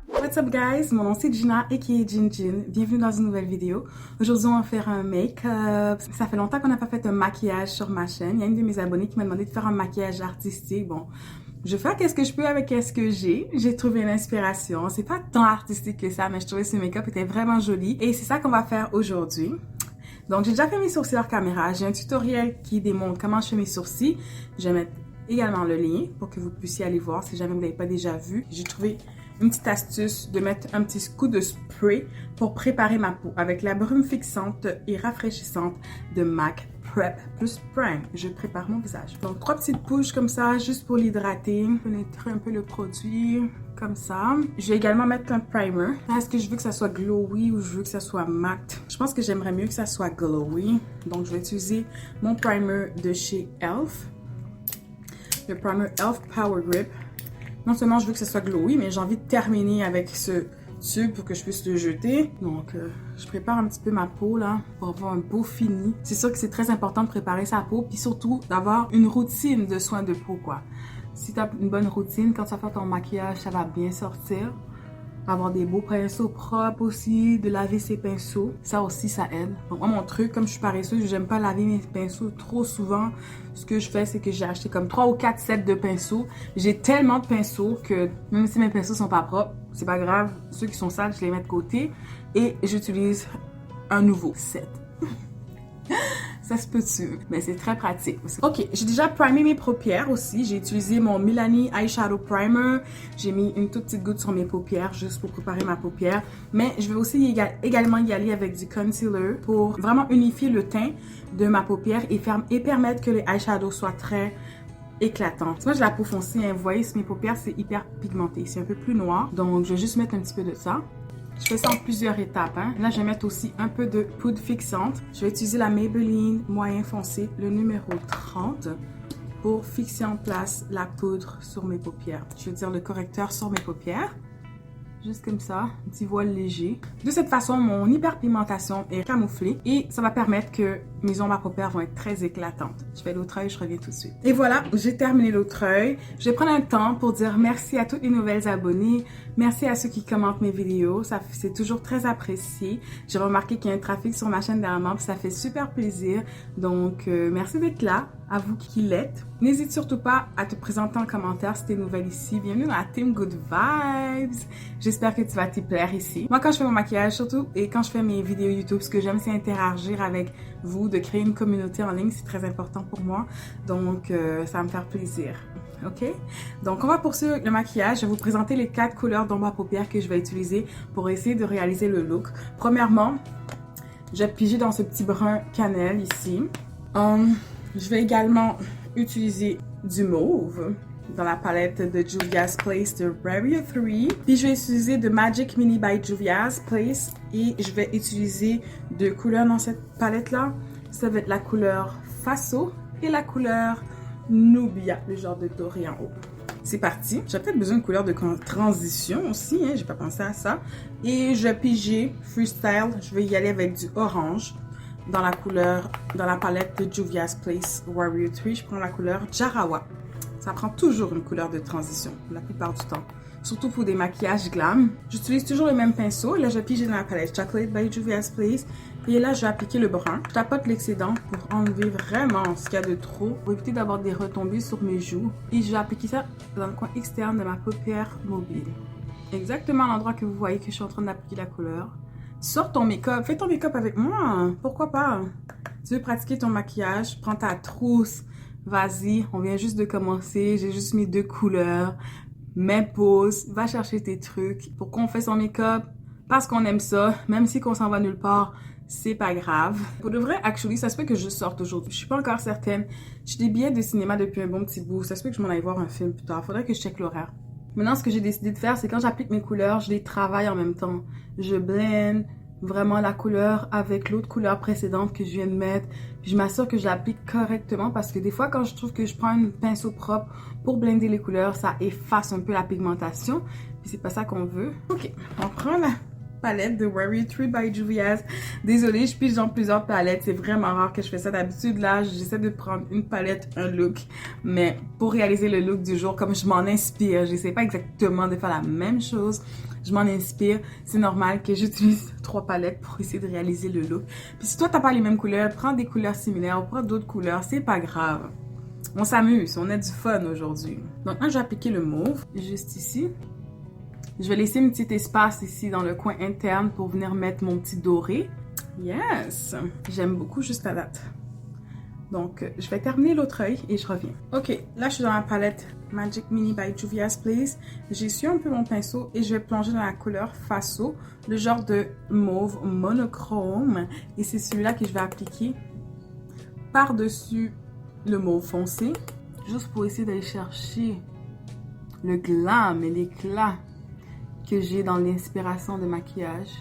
What's up guys, mon nom c'est Gina aka Jinjin, bienvenue dans une nouvelle vidéo. Aujourd'hui on va faire un make-up. Ça fait longtemps qu'on n'a pas fait un maquillage sur ma chaîne. Il y a une de mes abonnées qui m'a demandé de faire un maquillage artistique. Bon, je vais faire qu'est-ce que je peux avec qu'est-ce que j'ai. J'ai trouvé une inspiration. C'est pas tant artistique que ça, mais je trouvais que ce make-up était vraiment joli. Et c'est ça qu'on va faire aujourd'hui. Donc j'ai déjà fait mes sourcils hors caméra. J'ai un tutoriel qui démontre comment je fais mes sourcils. Je vais mettre également le lien pour que vous puissiez aller voir si jamais vous ne l'avez pas déjà vu. J'ai trouvé une petite astuce de mettre un petit coup de spray pour préparer ma peau avec la brume fixante et rafraîchissante de MAC Prep plus Prime. Je prépare mon visage. Donc 3 petites pouches comme ça juste pour l'hydrater, pénétrer un peu le produit comme ça. Je vais également mettre un primer. Est-ce que je veux que ça soit glowy ou je veux que ça soit mat? Je pense que j'aimerais mieux que ça soit glowy. Donc je vais utiliser mon primer de chez Elf. Le primer Elf Power Grip. Non seulement je veux que ce soit glowy, mais j'ai envie de terminer avec ce tube pour que je puisse le jeter. Donc, je prépare un petit peu ma peau là pour avoir un beau fini. C'est sûr que c'est très important de préparer sa peau, puis surtout d'avoir une routine de soins de peau quoi. Si tu as une bonne routine, quand tu vas faire ton maquillage, ça va bien sortir. Avoir des beaux pinceaux propres aussi, de laver ses pinceaux, ça aussi ça aide. Donc moi mon truc, comme je suis paresseuse, j'aime pas laver mes pinceaux trop souvent. Ce que je fais, c'est que j'ai acheté comme 3 ou 4 sets de pinceaux. J'ai tellement de pinceaux que même si mes pinceaux sont pas propres, c'est pas grave. Ceux qui sont sales, je les mets de côté et j'utilise un nouveau set. Ça se peut-tu, mais c'est très pratique aussi. Ok, j'ai déjà primé mes paupières aussi. J'ai utilisé mon Milani Eyeshadow Primer. J'ai mis une toute petite goutte sur mes paupières juste pour préparer ma paupière. Mais je vais aussi également y aller avec du concealer pour vraiment unifier le teint de ma paupière et permettre que les eyeshadows soient très éclatants. Moi j'ai la peau foncée, hein. Vous voyez, mes paupières c'est hyper pigmenté. C'est un peu plus noir. Donc je vais juste mettre un petit peu de ça. Je fais ça en plusieurs étapes. Hein. Là, je vais mettre aussi un peu de poudre fixante. Je vais utiliser la Maybelline moyen foncé, le numéro 30, pour fixer en place la poudre sur mes paupières. Je veux dire le correcteur sur mes paupières. Juste comme ça, un petit voile léger. De cette façon, mon hyperpigmentation est camouflée et ça va permettre que mes ombres à paupières vont être très éclatantes. Je fais l'autre œil, je reviens tout de suite. Et voilà, j'ai terminé l'autre œil. Je vais prendre un temps pour dire merci à toutes les nouvelles abonnées. Merci à ceux qui commentent mes vidéos. C'est toujours très apprécié. J'ai remarqué qu'il y a un trafic sur ma chaîne dernièrement, puis ça fait super plaisir. Donc, merci d'être là. À vous qui l'êtes. N'hésite surtout pas à te présenter en commentaire si tu es nouvelle ici. Bienvenue dans la team Good Vibes. J'espère que tu vas t'y plaire ici. Moi, quand je fais mon maquillage, surtout, et quand je fais mes vidéos YouTube, ce que j'aime, c'est interagir avec vous, de créer une communauté en ligne. C'est très important pour moi. Donc, ça va me faire plaisir. OK? Donc, on va poursuivre le maquillage. Je vais vous présenter les 4 couleurs d'ombre à paupières que je vais utiliser pour essayer de réaliser le look. Premièrement, je vais piger dans ce petit brun cannelle ici. Je vais également utiliser du mauve dans la palette de Juvia's Place de Warrior 3. Puis je vais utiliser de Magic Mini by Juvia's Place et je vais utiliser 2 couleurs dans cette palette-là. Ça va être la couleur Faso et la couleur Nubia, le genre de doré en haut. C'est parti. J'ai peut-être besoin de couleur de transition aussi, hein, j'ai pas pensé à ça. Et je vais piger freestyle, je vais y aller avec du orange. Dans la palette de Juvia's Place Warrior 3, je prends la couleur Jarawa. Ça prend toujours une couleur de transition, la plupart du temps. Surtout pour des maquillages glam. J'utilise toujours le même pinceau. Là, je pige dans la palette Chocolate by Juvia's Place. Et là, je vais appliquer le brun. Je tapote l'excédent pour enlever vraiment ce qu'il y a de trop. Pour éviter d'avoir des retombées sur mes joues. Et je vais appliquer ça dans le coin externe de ma paupière mobile. Exactement à l'endroit que vous voyez que je suis en train d'appliquer la couleur. Sors ton make-up, fais ton make-up avec moi, pourquoi pas? Tu veux pratiquer ton maquillage, prends ta trousse, vas-y, on vient juste de commencer, j'ai juste mis 2 couleurs, mets pause, va chercher tes trucs. Pourquoi on fait son make-up? Parce qu'on aime ça, même si qu'on s'en va nulle part, c'est pas grave. Pour de vrai, actually, ça se peut que je sorte aujourd'hui, je suis pas encore certaine. J'ai des billets de cinéma depuis un bon petit bout, ça se peut que je m'en aille voir un film plus tard, faudrait que je check l'horaire. Maintenant, ce que j'ai décidé de faire, c'est quand j'applique mes couleurs, je les travaille en même temps. Je blende vraiment la couleur avec l'autre couleur précédente que je viens de mettre. Puis je m'assure que je l'applique correctement parce que des fois, quand je trouve que je prends un pinceau propre pour blender les couleurs, ça efface un peu la pigmentation. Puis c'est pas ça qu'on veut. Ok, on prend la palette de Worry 3 by Juvia's. Désolée, je pige dans plusieurs palettes. C'est vraiment rare que je fais ça. D'habitude, là, j'essaie de prendre une palette, un look. Mais pour réaliser le look du jour, comme je m'en inspire, j'essaie pas exactement de faire la même chose. Je m'en inspire. C'est normal que j'utilise 3 palettes pour essayer de réaliser le look. Puis si toi, t'as pas les mêmes couleurs, prends des couleurs similaires ou prends d'autres couleurs. C'est pas grave. On s'amuse, on a du fun aujourd'hui. Donc là, je vais appliquer le mauve, juste ici. Je vais laisser un petit espace ici dans le coin interne pour venir mettre mon petit doré. Yes! J'aime beaucoup juste à date. Donc, je vais terminer l'autre œil et je reviens. Ok, là, je suis dans la palette Magic Mini by Juvia's Place. J'ai essuyé un peu mon pinceau et je vais plonger dans la couleur Faso, le genre de mauve monochrome. Et c'est celui-là que je vais appliquer par-dessus le mauve foncé, juste pour essayer d'aller chercher le glam et l'éclat que j'ai dans l'inspiration de maquillage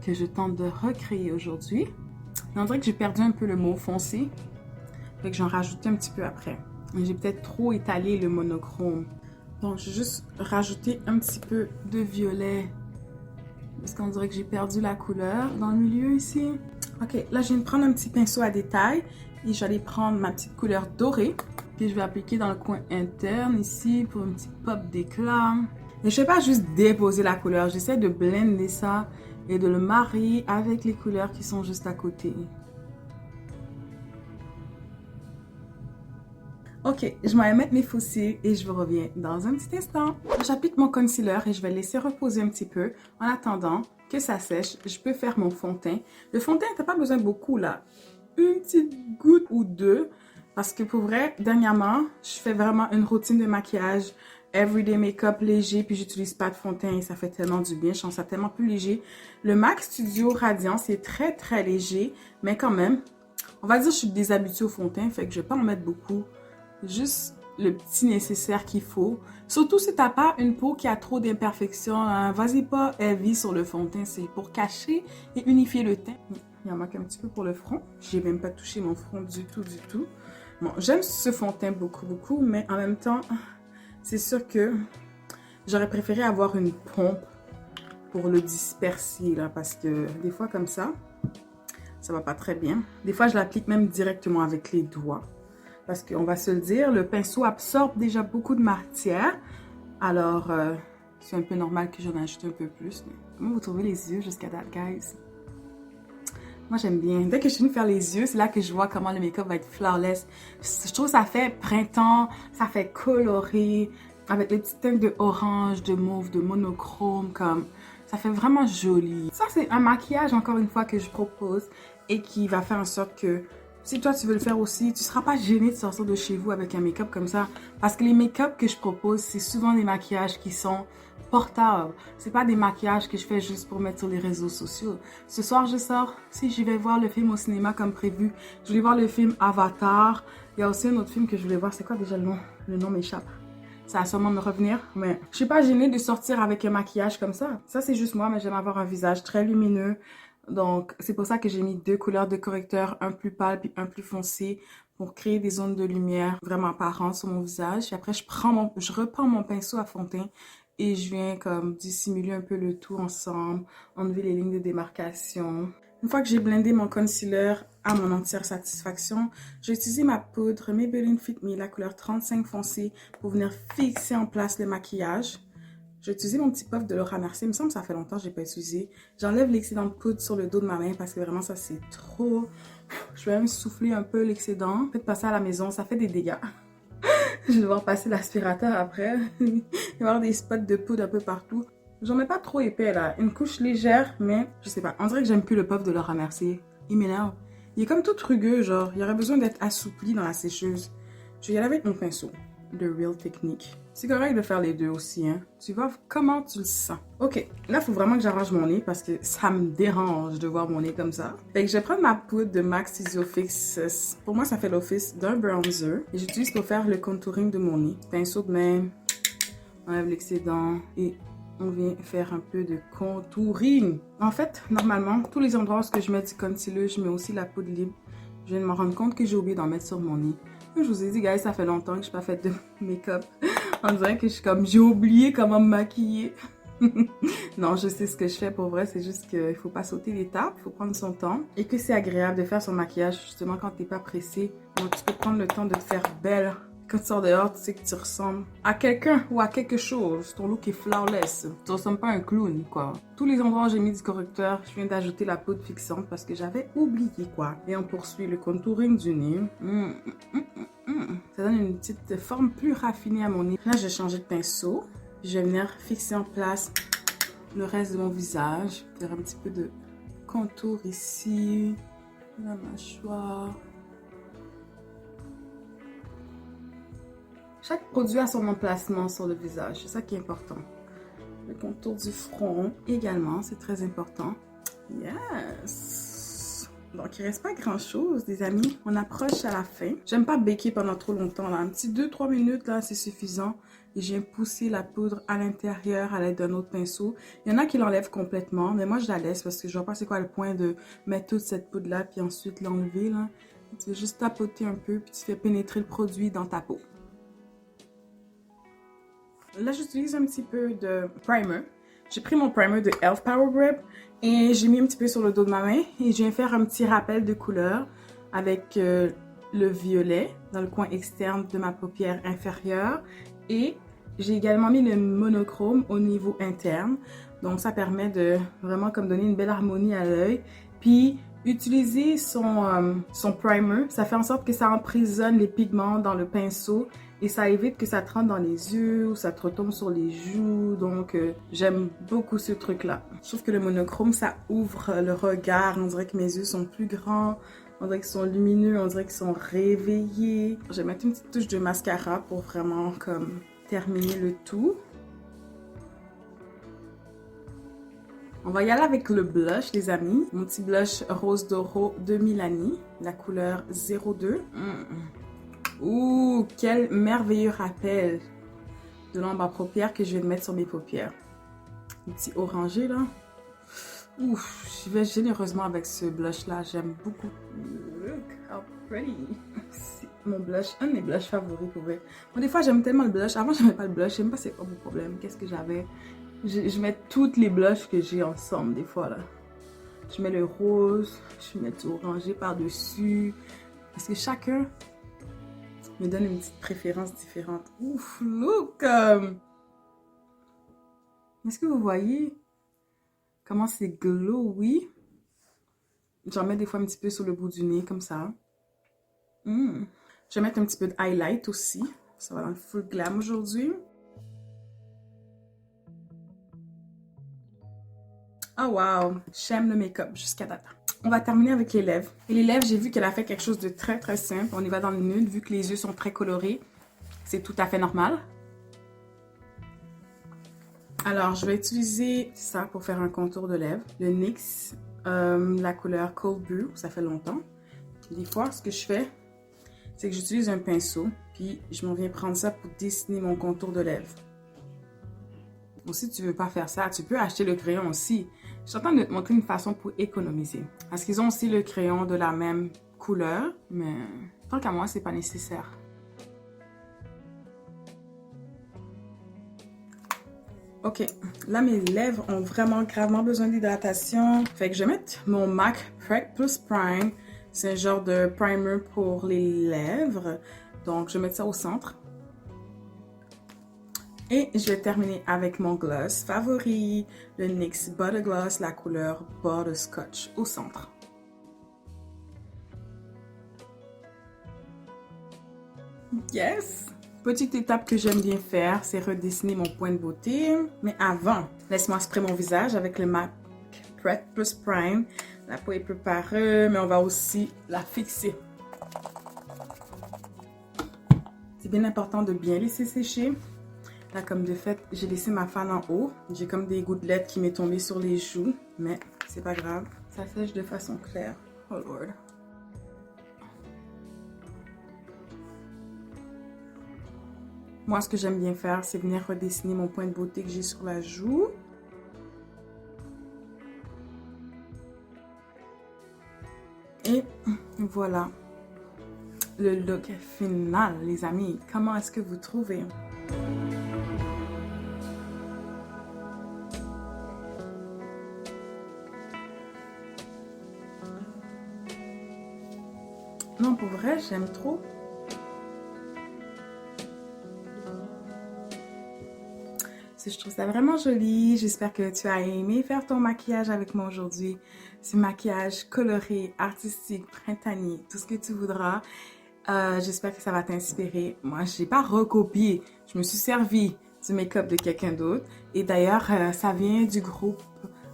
que je tente de recréer aujourd'hui. On dirait que j'ai perdu un peu le mauve foncé, fait que j'en rajoute un petit peu après. J'ai peut-être trop étalé le monochrome. Donc, je vais juste rajouter un petit peu de violet parce qu'on dirait que j'ai perdu la couleur dans le milieu ici. Ok, là, je viens de prendre un petit pinceau à détail et je vais aller prendre ma petite couleur dorée. Puis je vais appliquer dans le coin interne ici pour un petit pop d'éclat. Et je ne vais pas juste déposer la couleur, j'essaie de blender ça et de le marier avec les couleurs qui sont juste à côté. Ok, je vais mettre mes faux cils et je vous reviens dans un petit instant. J'applique mon concealer et je vais le laisser reposer un petit peu. En attendant que ça sèche, je peux faire mon fond de teint. Le fond de teint, t'as pas besoin de beaucoup là. Une petite goutte ou deux. Parce que pour vrai, dernièrement, je fais vraiment une routine de maquillage. Everyday make-up léger, puis j'utilise pas de fond de teint et ça fait tellement du bien. Je sens ça tellement plus léger. Le MAC Studio Radiant, c'est très très léger. Mais quand même, on va dire que je suis déshabituée au fond de teint. Fait que je vais pas en mettre beaucoup. Juste le petit nécessaire qu'il faut. Surtout si t'as pas une peau qui a trop d'imperfections, hein. Vas-y pas heavy sur le fond de teint. C'est pour cacher et unifier le teint. Il en manque un petit peu pour le front. J'ai même pas touché mon front du tout, du tout. Bon, j'aime ce fond de teint beaucoup, beaucoup. Mais en même temps, c'est sûr que j'aurais préféré avoir une pompe pour le disperser, là. Parce que des fois, comme ça va pas très bien. Des fois, je l'applique même directement avec les doigts. Parce qu'on va se le dire, le pinceau absorbe déjà beaucoup de matière. Alors, c'est un peu normal que j'en ajoute un peu plus. Mais comment vous trouvez les yeux jusqu'à date, guys? Moi, j'aime bien. Dès que je finis de faire les yeux, c'est là que je vois comment le make-up va être flawless. Je trouve que ça fait printemps, ça fait coloré, avec les petites teintes de orange, de mauve, de monochrome, comme... Ça fait vraiment joli. Ça, c'est un maquillage, encore une fois, que je propose et qui va faire en sorte que si toi, tu veux le faire aussi, tu ne seras pas gêné de sortir de chez vous avec un make-up comme ça. Parce que les make-up que je propose, c'est souvent des maquillages qui sont portables. C'est pas des maquillages que je fais juste pour mettre sur les réseaux sociaux. Ce soir, je sors. Si je vais voir le film au cinéma comme prévu, je voulais voir le film Avatar. Il y a aussi un autre film que je voulais voir. C'est quoi déjà le nom? Le nom m'échappe. Ça va sûrement me revenir, mais je suis pas gênée de sortir avec un maquillage comme ça. Ça, c'est juste moi, mais j'aime avoir un visage très lumineux. Donc, c'est pour ça que j'ai mis 2 couleurs de correcteur, un plus pâle puis un plus foncé pour créer des zones de lumière vraiment apparentes sur mon visage. Puis après, je reprends mon pinceau à fond de teint et je viens comme dissimuler un peu le tout ensemble, enlever les lignes de démarcation. Une fois que j'ai blendé mon concealer à mon entière satisfaction, j'ai utilisé ma poudre Maybelline Fit Me, la couleur 35 foncé, pour venir fixer en place le maquillage. J'ai utilisé mon petit puff de Laura Mercier. Il me semble que ça fait longtemps que je n'ai pas utilisé. J'enlève l'excédent de poudre sur le dos de ma main parce que vraiment, ça, c'est trop... Je vais même souffler un peu l'excédent. Peut-être passer à la maison, ça fait des dégâts. Je vais devoir passer l'aspirateur après. Il va y avoir des spots de poudre un peu partout. J'en mets pas trop épais, là. Une couche légère, mais je sais pas. On dirait que j'aime plus le puff de Laura Mercier. Il m'énerve. Il est comme tout rugueux, genre. Il aurait besoin d'être assoupli dans la sécheuse. Je vais y aller avec mon pinceau de Real Technique. C'est correct de faire les deux aussi, hein. Tu vois comment tu le sens. Ok, là, il faut vraiment que j'arrange mon nez parce que ça me dérange de voir mon nez comme ça. Fait que je vais prendre ma poudre de MAC Studio Fix. Pour moi, ça fait l'office d'un bronzer. Et j'utilise pour faire le contouring de mon nez. Pinceau de même, on enlève l'excédent et on vient faire un peu de contouring. En fait, normalement, tous les endroits où je mets du concealer, je mets aussi la poudre libre. Je viens de me rendre compte que j'ai oublié d'en mettre sur mon nez. Je vous ai dit, guys, ça fait longtemps que je n'ai pas fait de make-up. On dirait que je suis comme, j'ai oublié comment me maquiller. Non, je sais ce que je fais pour vrai, c'est juste qu'il faut pas sauter l'étape, il faut prendre son temps. Et que c'est agréable de faire son maquillage justement quand t'es pas pressé. Donc tu peux prendre le temps de te faire belle. Quand tu sors dehors, tu sais que tu ressembles à quelqu'un ou à quelque chose. Ton look est flawless. Tu ressembles pas à un clown, quoi. Tous les endroits où j'ai mis du correcteur, je viens d'ajouter la poudre fixante parce que j'avais oublié, quoi. Et on poursuit le contouring du nez. Ça donne une petite forme plus raffinée à mon nez. Là, j'ai changé de pinceau. Je vais venir fixer en place le reste de mon visage. Faire un petit peu de contour ici. La mâchoire. Chaque produit a son emplacement sur le visage. C'est ça qui est important. Le contour du front également, c'est très important. Yes! Donc, il reste pas grand-chose, les amis. On approche à la fin. J'aime pas baker pendant trop longtemps, là. Un petit 2-3 minutes, là, c'est suffisant. Et je viens pousser la poudre à l'intérieur à l'aide d'un autre pinceau. Il y en a qui l'enlèvent complètement, mais moi, je la laisse parce que je vois pas c'est quoi le point de mettre toute cette poudre-là puis ensuite l'enlever, là. Tu veux juste tapoter un peu puis tu fais pénétrer le produit dans ta peau. Là, j'utilise un petit peu de primer. J'ai pris mon primer de e.l.f. Power Grip et j'ai mis un petit peu sur le dos de ma main. Et je viens faire un petit rappel de couleur avec le violet dans le coin externe de ma paupière inférieure. Et j'ai également mis le monochrome au niveau interne. Donc, ça permet de vraiment comme donner une belle harmonie à l'œil. Puis, utiliser son primer, ça fait en sorte que ça emprisonne les pigments dans le pinceau et ça évite que ça te rentre dans les yeux ou ça te retombe sur les joues. Donc, j'aime beaucoup ce truc-là. Je trouve que le monochrome, ça ouvre le regard. On dirait que mes yeux sont plus grands. On dirait qu'ils sont lumineux. On dirait qu'ils sont réveillés. Je vais mettre une petite touche de mascara pour vraiment comme terminer le tout. On va y aller avec le blush, les amis. Mon petit blush Rose Doro de Milani, la couleur 02. Ouh, quel merveilleux rappel de l'ombre à paupières que je vais mettre sur mes paupières. Un petit orangé, là. Ouf, je vais généreusement avec ce blush-là. J'aime beaucoup. Look how pretty. C'est mon blush, un de mes blushs favoris pour vrai. Bon, des fois, j'aime tellement le blush. Avant, j'aimais pas le blush. Je sais même pas c'est quoi mon problème. Qu'est-ce que j'avais? Je mets toutes les blushs que j'ai ensemble, des fois, là. Je mets le rose, je mets du orangé par-dessus. Parce que chacun me donne une petite préférence différente. Ouf, look! Est-ce que vous voyez comment c'est glowy? J'en mets des fois un petit peu sur le bout du nez, comme ça. Je vais mettre un petit peu de highlight aussi. Ça va dans le full glam aujourd'hui. Oh wow! J'aime le make-up jusqu'à date. On va terminer avec les lèvres. Et les lèvres, j'ai vu qu'elle a fait quelque chose de très très simple. On y va dans le nude, vu que les yeux sont très colorés. C'est tout à fait normal. Alors, je vais utiliser ça pour faire un contour de lèvres. Le NYX, la couleur Cold Brew, ça fait longtemps. Des fois, ce que je fais, c'est que j'utilise un pinceau, puis je m'en viens prendre ça pour dessiner mon contour de lèvres. Ou si tu veux pas faire ça, tu peux acheter le crayon aussi. Je suis en train de te montrer une façon pour économiser. Parce qu'ils ont aussi le crayon de la même couleur, mais tant qu'à moi, c'est pas nécessaire. Ok, là mes lèvres ont vraiment gravement besoin d'hydratation. Fait que je vais mettre mon MAC Prep Plus Prime. C'est un genre de primer pour les lèvres. Donc je vais mettre ça au centre. Et je vais terminer avec mon gloss favori, le NYX Butter Gloss, la couleur Butterscotch au centre. Yes! Petite étape que j'aime bien faire, c'est redessiner mon point de beauté. Mais avant, laisse-moi sprayer mon visage avec le MAC Prep Plus Prime. La peau est préparée, mais on va aussi la fixer. C'est bien important de bien laisser sécher. Là, comme de fait, j'ai laissé ma fan en haut. J'ai comme des gouttelettes qui m'est tombées sur les joues. Mais c'est pas grave. Ça sèche de façon claire. Oh Lord. Moi, ce que j'aime bien faire, c'est venir redessiner mon point de beauté que j'ai sur la joue. Et voilà. Le look final, les amis. Comment est-ce que vous trouvez? Non, pour vrai, j'aime trop. Je trouve ça vraiment joli. J'espère que tu as aimé faire ton maquillage avec moi aujourd'hui. Ce maquillage coloré, artistique, printanier, tout ce que tu voudras. J'espère que ça va t'inspirer. Moi, je n'ai pas recopié. Je me suis servi du make-up de quelqu'un d'autre. Et d'ailleurs, ça vient du groupe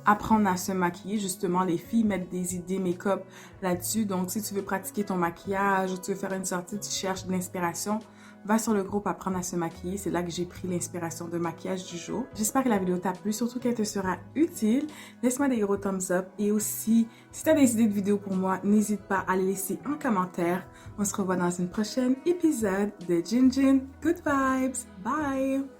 Apprendre à se maquiller. Justement, les filles mettent des idées make-up là-dessus. Donc, si tu veux pratiquer ton maquillage ou tu veux faire une sortie, tu cherches de l'inspiration, va sur le groupe Apprendre à se maquiller. C'est là que j'ai pris l'inspiration de maquillage du jour. J'espère que la vidéo t'a plu, surtout qu'elle te sera utile. Laisse-moi des gros thumbs up. Et aussi, si tu as des idées de vidéos pour moi, n'hésite pas à les laisser en commentaire. On se revoit dans une prochaine épisode de Jin Jin. Good vibes. Bye.